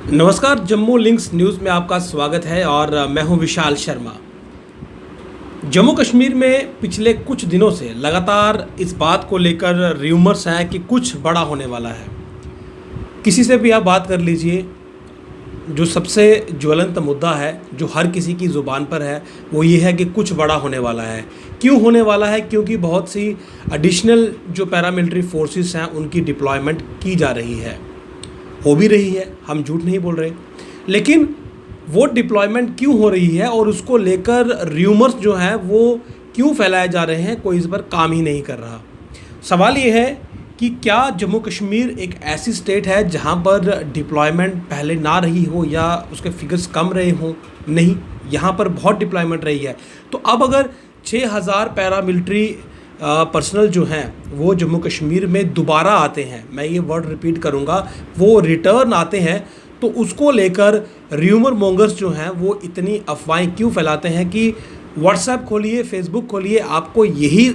नमस्कार, Jammu links news में आपका स्वागत है और मैं हूं विशाल शर्मा। जम्मू कश्मीर में पिछले कुछ दिनों से लगातार इस बात को लेकर र्यूमर्स हैं कि कुछ बड़ा होने वाला है। किसी से भी आप बात कर लीजिए, जो सबसे ज्वलंत मुद्दा है जो हर किसी की ज़ुबान पर है वो ये है कि कुछ बड़ा होने वाला है। क्यों होने वाला है? क्योंकि बहुत सी एडिशनल जो पैरामिलिट्री फोर्सेस हैं उनकी डिप्लॉयमेंट की जा रही है, हो भी रही है, हम झूठ नहीं बोल रहे। लेकिन वो डिप्लॉयमेंट क्यों हो रही है और उसको लेकर र्यूमर्स जो हैं वो क्यों फैलाए जा रहे हैं, कोई इस पर काम ही नहीं कर रहा। सवाल ये है कि क्या जम्मू कश्मीर एक ऐसी स्टेट है जहां पर डिप्लॉयमेंट पहले ना रही हो या उसके फिगर्स कम रहे हों? नहीं, यहाँ पर बहुत डिप्लॉयमेंट रही है। तो अब अगर 6000 पैरामिलिट्री पर्सनल जो हैं वो जम्मू कश्मीर में दोबारा आते हैं, मैं ये वर्ड रिपीट करूँगा, वो रिटर्न आते हैं, तो उसको लेकर र्यूमर मोंगर्स जो हैं वो इतनी अफवाहें क्यों फैलाते हैं कि व्हाट्सएप खोलिए, फेसबुक खोलिए, आपको यही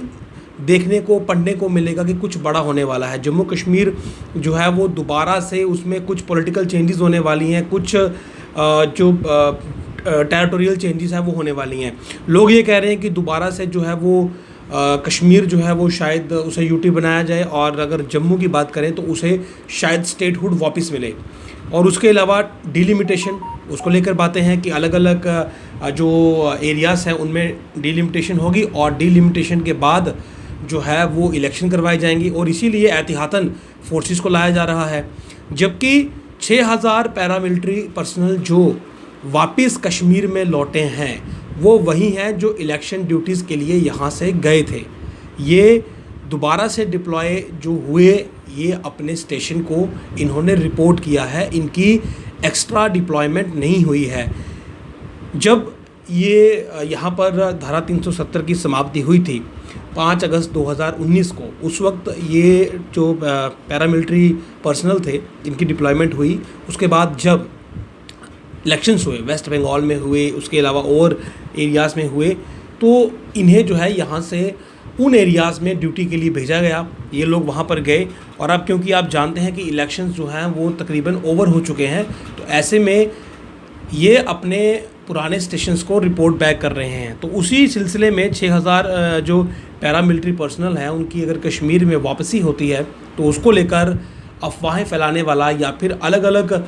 देखने को पढ़ने को मिलेगा कि कुछ बड़ा होने वाला है। जम्मू कश्मीर जो है वो दोबारा से उसमें कुछ पॉलिटिकल चेंजेस होने वाली हैं, कुछ जो टेरिटोरियल चेंजेस हैं वो होने वाली हैं। लोग ये कह रहे हैं कि दोबारा से जो है वो कश्मीर जो है वो शायद उसे यूटी बनाया जाए, और अगर जम्मू की बात करें तो उसे शायद स्टेटहुड वापस मिले। और उसके अलावा डिलिमिटेशन, उसको लेकर बातें हैं कि अलग अलग जो एरियाज़ हैं उनमें डिलिमिटेशन होगी और डिलिमिटेशन के बाद जो है वो इलेक्शन करवाई जाएंगी, और इसीलिए एहतियातन फोर्सेस को लाया जा रहा है। जबकि 6000 पैरामिलिट्री पर्सनल जो वापस कश्मीर में लौटे हैं वो वही हैं जो इलेक्शन ड्यूटीज़ के लिए यहाँ से गए थे। ये दोबारा से डिप्लॉय जो हुए, ये अपने स्टेशन को इन्होंने रिपोर्ट किया है, इनकी एक्स्ट्रा डिप्लॉयमेंट नहीं हुई है। जब ये यहाँ पर धारा 370 की समाप्ति हुई थी 5 अगस्त 2019 को, उस वक्त ये जो पैरामिलिट्री पर्सनल थे इनकी डिप्लॉयमेंट हुई। उसके बाद जब इलेक्शंस हुए, वेस्ट बंगाल में हुए, उसके अलावा और एरियाज़ में हुए, तो इन्हें जो है यहाँ से उन एरियाज़ में ड्यूटी के लिए भेजा गया। ये लोग वहाँ पर गए, और अब क्योंकि आप जानते हैं कि इलेक्शंस जो हैं वो तकरीबन ओवर हो चुके हैं, तो ऐसे में ये अपने पुराने स्टेशंस को रिपोर्ट बैक कर रहे हैं। तो उसी सिलसिले में 6000 जो पैरामिलिट्री पर्सनल हैं उनकी अगर कश्मीर में वापसी होती है तो उसको लेकर अफवाहें फैलाने वाला या फिर अलग अलग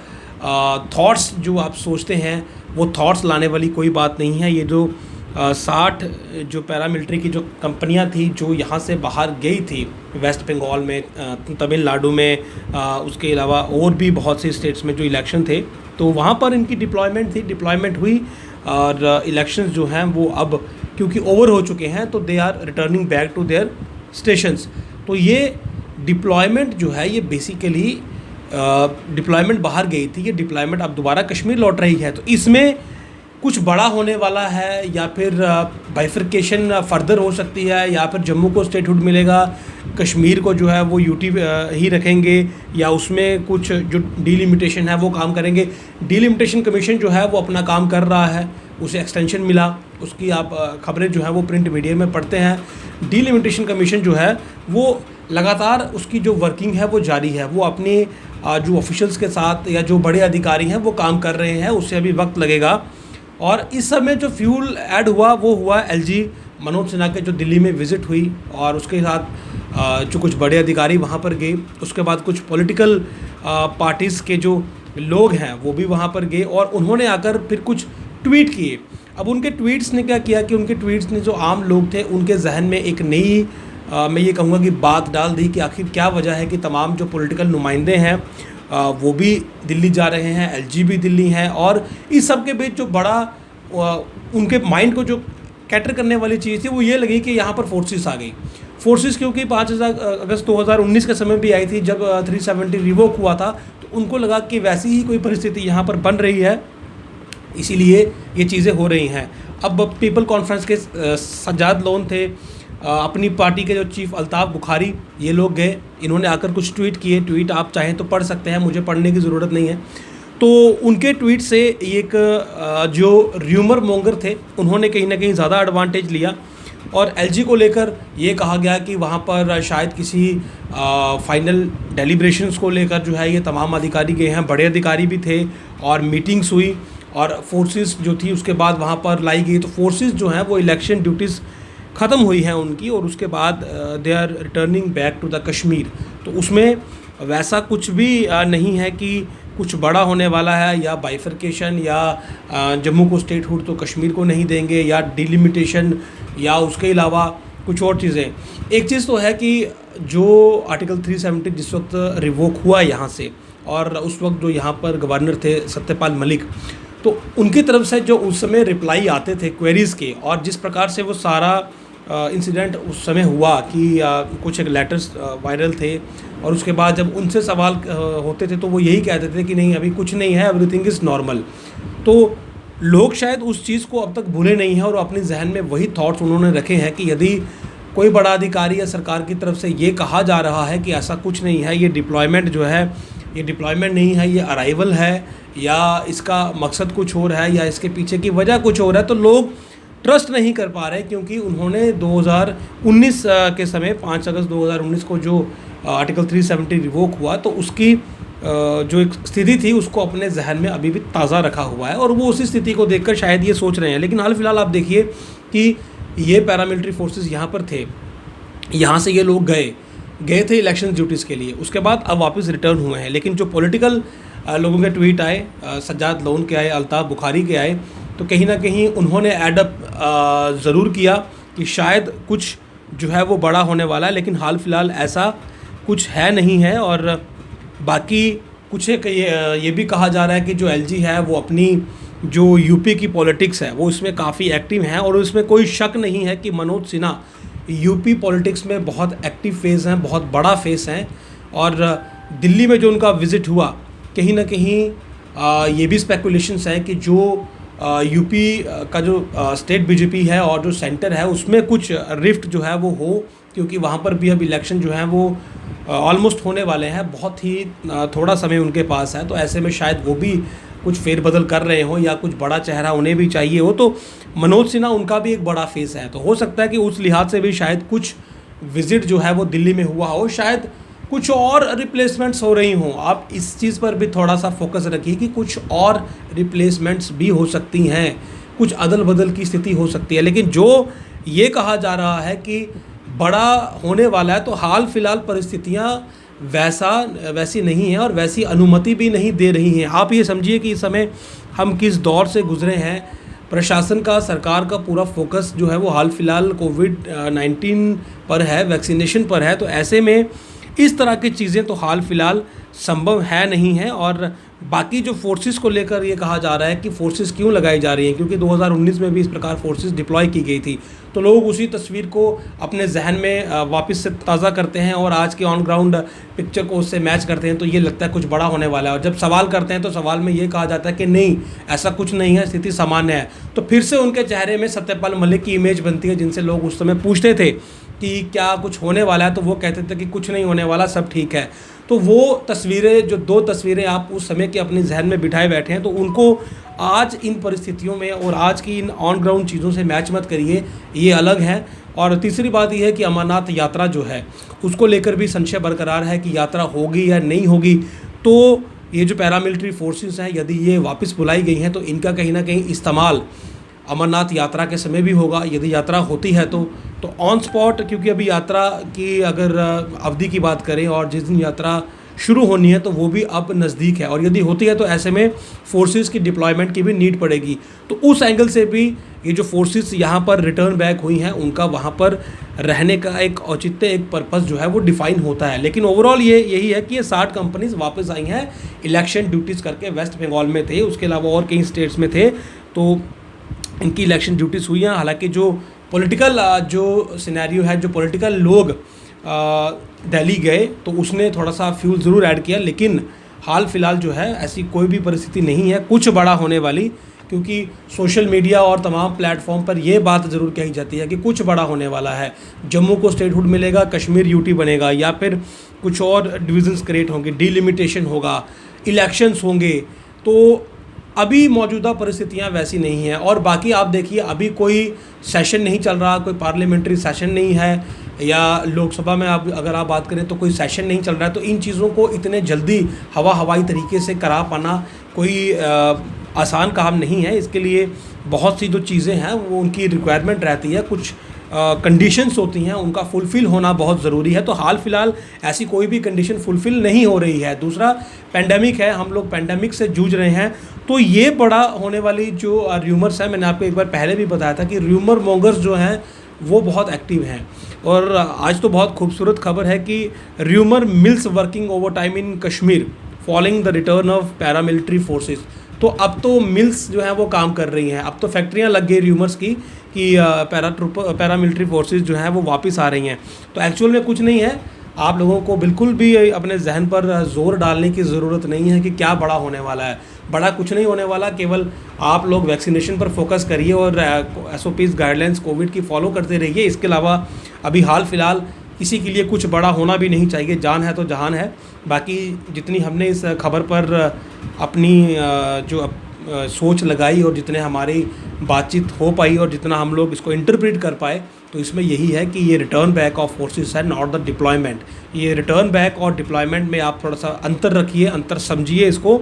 थॉट्स जो आप सोचते हैं वो थॉट्स लाने वाली कोई बात नहीं है। ये जो 60 जो पैरामिलिट्री की जो कंपनियां थी जो यहाँ से बाहर गई थी, वेस्ट बंगाल में, तमिलनाडु में, उसके अलावा और भी बहुत से स्टेट्स में जो इलेक्शन थे, तो वहाँ पर इनकी डिप्लॉयमेंट हुई, और इलेक्शंस जो हैं वो अब क्योंकि ओवर हो चुके हैं तो they are returning back to their stations. तो ये डिप्लॉयमेंट जो है ये बेसिकली डिप्लॉयमेंट बाहर गई थी, ये डिप्लॉयमेंट अब दोबारा कश्मीर लौट रही है। तो इसमें कुछ बड़ा होने वाला है, या फिर बाइफर्केशन फर्दर हो सकती है, या फिर जम्मू को स्टेटहुड मिलेगा, कश्मीर को जो है वो यूटी ही रखेंगे, या उसमें कुछ जो डिलिमिटेशन है वो काम करेंगे। डिलिमिटेशन कमीशन जो है वो अपना काम कर रहा है, उसे एक्सटेंशन मिला, उसकी आप खबरें जो है वो प्रिंट मीडिया में पढ़ते हैं। डिलिमिटेशन कमीशन जो है वो लगातार उसकी जो वर्किंग है वो जारी है, वो अपने जो ऑफिशियल्स के साथ या जो बड़े अधिकारी हैं वो काम कर रहे हैं, उससे अभी वक्त लगेगा। और इस समय जो फ्यूल ऐड हुआ वो हुआ एलजी मनोज सिन्हा के जो दिल्ली में विज़िट हुई, और उसके साथ जो कुछ बड़े अधिकारी वहाँ पर गए, उसके बाद कुछ पॉलिटिकल पार्टीज़ के जो लोग हैं वो भी वहाँ पर गए, और उन्होंने आकर फिर कुछ ट्वीट किए। अब उनके ट्वीट्स ने क्या किया कि उनके ट्वीट्स ने जो आम लोग थे उनके जहन में एक नई मैं ये कहूँगा कि बात डाल दी कि आखिर क्या वजह है कि तमाम जो पॉलिटिकल नुमाइंदे हैं वो भी दिल्ली जा रहे हैं, एलजी भी दिल्ली हैं, और इस सब के बीच जो बड़ा उनके माइंड को जो कैटर करने वाली चीज़ थी वो ये लगी कि यहाँ पर फोर्सेस आ गई। फोर्सेस क्योंकि 5 अगस्त 2019 के समय भी आई थी जब 370 रिवोक हुआ था, तो उनको लगा कि वैसी ही कोई परिस्थिति यहाँ पर बन रही है, इसीलिए ये चीज़ें हो रही हैं। अब पीपल कॉन्फ्रेंस के सज्जाद लोन थे, अपनी पार्टी के जो चीफ अल्ताफ़ बुखारी, ये लोग गए, इन्होंने आकर कुछ ट्वीट किए। ट्वीट आप चाहें तो पढ़ सकते हैं, मुझे पढ़ने की ज़रूरत नहीं है। तो उनके ट्वीट से एक जो र्यूमर मोंगर थे उन्होंने कहीं ना कहीं ज़्यादा एडवांटेज लिया। और एलजी को लेकर ये कहा गया कि वहाँ पर शायद किसी फाइनल डेलिब्रेशंस को लेकर जो है ये तमाम अधिकारी गए हैं, बड़े अधिकारी भी थे और मीटिंग्स हुई और फोर्सेस जो थी उसके बाद वहाँ पर लाई गई। तो फोर्सेस जो हैं वो इलेक्शन ड्यूटीज़ ख़त्म हुई हैं उनकी और उसके बाद they are returning back to the Kashmir. तो उसमें वैसा कुछ भी नहीं है कि कुछ बड़ा होने वाला है या बाइफर्केशन या जम्मू को स्टेटहुड तो कश्मीर को नहीं देंगे या डिलिमिटेशन या उसके अलावा कुछ और चीज़ें। एक चीज़ तो है कि जो आर्टिकल 370 जिस वक्त रिवोक हुआ यहाँ से और उस वक्त जो यहाँ पर गवर्नर थे सत्यपाल मलिक, तो उनकी तरफ से जो उस समय रिप्लाई आते थे क्वेरीज़ के और जिस प्रकार से वो सारा इंसिडेंट उस समय हुआ कि कुछ एक लेटर्स वायरल थे और उसके बाद जब उनसे सवाल होते थे तो वो यही कहते थे कि नहीं अभी कुछ नहीं है, एवरीथिंग इज़ नॉर्मल। तो लोग शायद उस चीज़ को अब तक भूले नहीं हैं और अपने जहन में वही थॉट्स उन्होंने रखे हैं कि यदि कोई बड़ा अधिकारी या सरकार की तरफ से ये कहा जा रहा है कि ऐसा कुछ नहीं है, ये डिप्लॉयमेंट जो है ये डिप्लॉयमेंट नहीं है, ये अराइवल है या इसका मकसद कुछ और है या इसके पीछे की वजह कुछ और है, तो लोग ट्रस्ट नहीं कर पा रहे क्योंकि उन्होंने 2019 के समय 5 अगस्त 2019 को जो आर्टिकल 370 रिवोक हुआ तो उसकी जो एक स्थिति थी उसको अपने जहन में अभी भी ताज़ा रखा हुआ है और वो उसी स्थिति को देखकर शायद ये सोच रहे हैं। लेकिन हाल फिलहाल आप देखिए कि ये पैरामिलिट्री फोर्सेस यहाँ पर थे, यहाँ से ये लोग गए थे इलेक्शन ड्यूटीज़ के लिए, उसके बाद अब वापस रिटर्न हुए हैं। लेकिन जो पॉलिटिकल लोगों के ट्वीट आए, सज्जाद लोन के आए, अल्ताफ़ बुखारी के आए, तो कहीं ना कहीं उन्होंने एडअप ज़रूर किया कि शायद कुछ जो है वो बड़ा होने वाला है, लेकिन हाल फिलहाल ऐसा कुछ है नहीं है। और बाकी कुछ एक ये भी कहा जा रहा है कि जो एलजी है वो अपनी जो यूपी की पॉलिटिक्स है वो इसमें काफ़ी एक्टिव हैं और इसमें कोई शक नहीं है कि मनोज सिन्हा यूपी पॉलिटिक्स में बहुत एक्टिव फेस हैं, बहुत बड़ा फेस हैं। और दिल्ली में जो उनका विज़िट हुआ कहीं ना कहीं ये भी स्पेकुलेशंस हैं कि जो यूपी का जो स्टेट बीजेपी है और जो सेंटर है उसमें कुछ रिफ्ट जो है वो हो, क्योंकि वहाँ पर भी अब इलेक्शन जो है वो ऑलमोस्ट होने वाले हैं, बहुत ही थोड़ा समय उनके पास है। तो ऐसे में शायद वो भी कुछ फेरबदल कर रहे हो या कुछ बड़ा चेहरा उन्हें भी चाहिए हो, तो मनोज सिन्हा उनका भी एक बड़ा फेस है। तो हो सकता है कि उस लिहाज से भी शायद कुछ विज़िट जो है वो दिल्ली में हुआ हो, शायद कुछ और रिप्लेसमेंट्स हो रही हों। आप इस चीज़ पर भी थोड़ा सा फोकस रखिए कि कुछ और रिप्लेसमेंट्स भी हो सकती हैं, कुछ अदल बदल की स्थिति हो सकती है। लेकिन जो ये कहा जा रहा है कि बड़ा होने वाला है, तो हाल फिलहाल परिस्थितियाँ वैसी नहीं हैं और वैसी अनुमति भी नहीं दे रही हैं। आप ये समझिए कि इस समय हम किस दौर से गुजरे हैं। प्रशासन का, सरकार का पूरा फोकस जो है वो हाल फिलहाल कोविड-19 पर है, वैक्सीनेशन पर है। तो ऐसे में इस तरह की चीज़ें तो हाल फिलहाल संभव है नहीं है। और बाकी जो फोर्सेस को लेकर ये कहा जा रहा है कि फोर्सेस क्यों लगाई जा रही हैं, क्योंकि 2019 में भी इस प्रकार फोर्सेस डिप्लॉय की गई थी, तो लोग उसी तस्वीर को अपने जहन में वापस से ताज़ा करते हैं और आज के ऑन ग्राउंड पिक्चर को उससे मैच करते हैं, तो ये लगता है कुछ बड़ा होने वाला है। और जब सवाल करते हैं तो सवाल में ये कहा जाता है कि नहीं, ऐसा कुछ नहीं है, स्थिति सामान्य है। तो फिर से उनके चेहरे में सत्यपाल मलिक की इमेज बनती है, जिनसे लोग उस समय पूछते थे कि क्या कुछ होने वाला है, तो वो कहते थे कि कुछ नहीं होने वाला, सब ठीक है। तो वो तस्वीरें, जो 2 तस्वीरें आप उस समय के अपने जहन में बिठाए बैठे हैं, तो उनको आज इन परिस्थितियों में और आज की इन ऑन ग्राउंड चीज़ों से मैच मत करिए, ये अलग है। और तीसरी बात यह है कि अमरनाथ यात्रा जो है उसको लेकर भी संशय बरकरार है कि यात्रा होगी या नहीं होगी। तो ये जो पैरामिलिट्री फोर्सेस हैं, यदि ये वापस बुलाई गई हैं तो इनका कहीं ना कहीं इस्तेमाल अमरनाथ यात्रा के समय भी होगा। यदि यात्रा होती है तो ऑन स्पॉट, क्योंकि अभी यात्रा की अगर अवधि की बात करें और जिस दिन यात्रा शुरू होनी है तो वो भी अब नज़दीक है, और यदि होती है तो ऐसे में फोर्सेस की डिप्लॉयमेंट की भी नीड पड़ेगी। तो उस एंगल से भी ये जो फोर्सेस यहाँ पर रिटर्न बैक हुई हैं उनका वहाँ पर रहने का एक औचित्य, एक पर्पस जो है वो डिफ़ाइन होता है। लेकिन ओवरऑल ये यही है कि ये 60 कंपनीज वापस आई हैं इलेक्शन ड्यूटीज़ करके। वेस्ट बंगाल में थे, उसके अलावा और कई स्टेट्स में थे, तो इनकी इलेक्शन ड्यूटीज़ हुई हैं। हालांकि जो पॉलिटिकल जो सिनेरियो है, जो पॉलिटिकल लोग दिल्ली गए तो उसने थोड़ा सा फ्यूल ज़रूर ऐड किया, लेकिन हाल फिलहाल जो है ऐसी कोई भी परिस्थिति नहीं है कुछ बड़ा होने वाली, क्योंकि सोशल मीडिया और तमाम प्लेटफॉर्म पर यह बात ज़रूर कही जाती है कि कुछ बड़ा होने वाला है। जम्मू को स्टेटहुड मिलेगा, कश्मीर यूटी बनेगा, या फिर कुछ और डिविजन्स क्रिएट होंगे, डिलिमिटेशन होगा, इलेक्शंस होंगे। तो अभी मौजूदा परिस्थितियां वैसी नहीं हैं। और बाकी आप देखिए, अभी कोई सेशन नहीं चल रहा, कोई पार्लियामेंट्री सेशन नहीं है, या लोकसभा में आप अगर आप बात करें तो कोई सेशन नहीं चल रहा है। तो इन चीज़ों को इतने जल्दी हवाई तरीके से करा पाना कोई आसान काम नहीं है। इसके लिए बहुत सी जो चीज़ें हैं वो उनकी रिक्वायरमेंट रहती है, कुछ कंडीशंस होती हैं, उनका फुलफ़िल होना बहुत ज़रूरी है। तो हाल फिलहाल ऐसी कोई भी कंडीशन फुलफ़िल नहीं हो रही है। दूसरा, पेंडेमिक है, हम लोग पेंडेमिक से जूझ रहे हैं। तो ये बड़ा होने वाली जो र्यूमर्स हैं, मैंने आपको एक बार पहले भी बताया था कि र्यूमर मॉन्गर्स जो हैं वो बहुत एक्टिव हैं। और आज तो बहुत खूबसूरत खबर है कि rumour mills working over time in Kashmir following the return of paramilitary forces. तो अब तो मिल्स जो हैं वो काम कर रही हैं, अब तो फैक्ट्रियां लग गई र्यूमर्स की कि पैरामिलिट्री फोर्सेस जो हैं वो वापस आ रही हैं। तो एक्चुअल में कुछ नहीं है। आप लोगों को बिल्कुल भी अपने जहन पर जोर डालने की ज़रूरत नहीं है कि क्या बड़ा होने वाला है। बड़ा कुछ नहीं होने वाला, केवल आप लोग वैक्सीनेशन पर फोकस करिए और SOPs गाइडलाइंस कोविड की फॉलो करते रहिए। इसके अलावा अभी हाल फिलहाल किसी के लिए कुछ बड़ा होना भी नहीं चाहिए। जान है तो जहान है। बाकी जितनी हमने इस खबर पर अपनी जो सोच लगाई और जितने हमारी बातचीत हो पाई और जितना हम लोग इसको इंटरप्रेट कर पाए, तो इसमें यही है कि ये रिटर्न बैक ऑफ फोर्सेस है, नॉट द डिप्लॉयमेंट। ये रिटर्न बैक और डिप्लॉयमेंट में आप थोड़ा सा अंतर रखिए, अंतर समझिए इसको।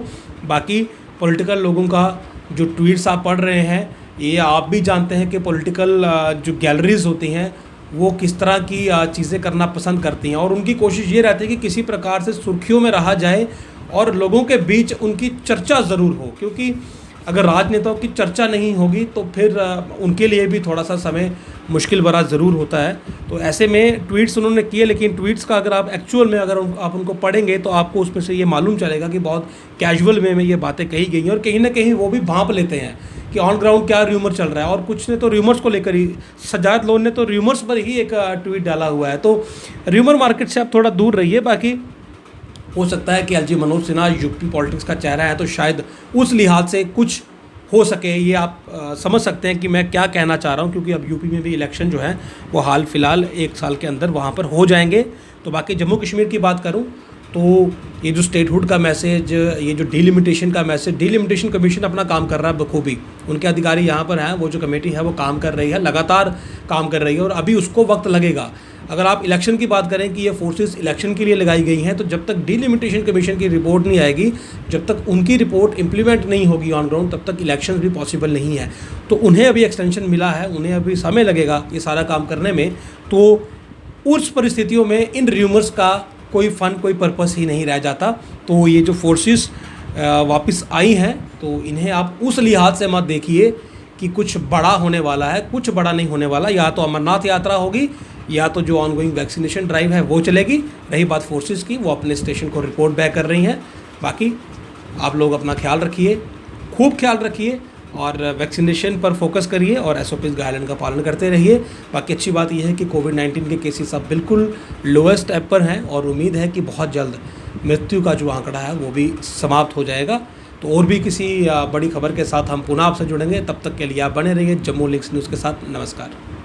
बाकी पॉलिटिकल लोगों का जो ट्वीट्स आप पढ़ रहे हैं, ये आप भी जानते हैं कि पॉलिटिकल जो गैलरीज होती हैं वो किस तरह की चीज़ें करना पसंद करती हैं। और उनकी कोशिश ये रहती है कि किसी प्रकार से सुर्खियों में रहा जाए और लोगों के बीच उनकी चर्चा ज़रूर हो, क्योंकि अगर राजनेताओं की चर्चा नहीं होगी तो फिर उनके लिए भी थोड़ा सा समय मुश्किल भरा ज़रूर होता है। तो ऐसे में ट्वीट्स उन्होंने किए, लेकिन ट्वीट्स का अगर आप एक्चुअल में अगर आप उनको पढ़ेंगे तो आपको उसमें से ये मालूम चलेगा कि बहुत कैजुअल वे में ये बातें कही गई हैं। और कहीं ना कहीं वो भी भांप लेते हैं कि ऑन ग्राउंड क्या र्यूमर चल रहा है। और कुछ ने तो र्यूमर्स को लेकर ही, सजाद लोन ने तो र्यूमर्स पर ही एक ट्वीट डाला हुआ है। तो र्यूमर मार्केट से आप थोड़ा दूर रहिए। बाकी हो सकता है कि LG Manoj Sinha UP politics का चेहरा है, तो शायद उस लिहाज से कुछ हो सके। ये आप समझ सकते हैं कि मैं क्या कहना चाह रहा हूँ, क्योंकि अब यूपी में भी इलेक्शन जो है वो हाल फिलहाल 1 साल के अंदर वहाँ पर हो जाएंगे। तो बाकी जम्मू कश्मीर की बात करूँ तो ये जो स्टेटहुड का मैसेज, ये जो डिलिमिटेशन का मैसेज, डिलिमिटेशन कमीशन अपना काम कर रहा है बखूबी। उनके अधिकारी यहाँ पर हैं, वो जो कमेटी है वो काम कर रही है, लगातार काम कर रही है। और अभी उसको वक्त लगेगा। अगर आप इलेक्शन की बात करें कि ये फोर्सेस इलेक्शन के लिए लगाई गई हैं, तो जब तक डिलिमिटेशन कमीशन की रिपोर्ट नहीं आएगी, जब तक उनकी रिपोर्ट इम्प्लीमेंट नहीं होगी ऑन ग्राउंड, तब तक इलेक्शन भी पॉसिबल नहीं है। तो उन्हें अभी एक्सटेंशन मिला है, उन्हें अभी समय लगेगा ये सारा काम करने में। तो उस परिस्थितियों में इन र्यूमर्स का कोई फ़न, कोई पर्पस ही नहीं रह जाता। तो ये जो फोर्सेस वापस आई हैं, तो इन्हें आप उस लिहाज से मत देखिए कि कुछ बड़ा होने वाला है। कुछ बड़ा नहीं होने वाला। या तो अमरनाथ यात्रा होगी, या तो जो ऑनगोइंग वैक्सीनेशन ड्राइव है वो चलेगी। रही बात फोर्सेस की, वो अपने स्टेशन को रिपोर्ट बैक कर रही हैं। बाकी आप लोग अपना ख्याल रखिए, खूब ख्याल रखिए, और वैक्सीनेशन पर फोकस करिए और SOPs गाइडलाइन का पालन करते रहिए। बाकी अच्छी बात यह है कि कोविड-19 के केसेस अब बिल्कुल लोएस्ट ऐप पर हैं, और उम्मीद है कि बहुत जल्द मृत्यु का जो आंकड़ा है वो भी समाप्त हो जाएगा। तो और भी किसी बड़ी खबर के साथ हम पुनः आपसे जुड़ेंगे। तब तक के लिए आप बने रहिए जम्मू लिंक्स न्यूज़ के साथ। नमस्कार।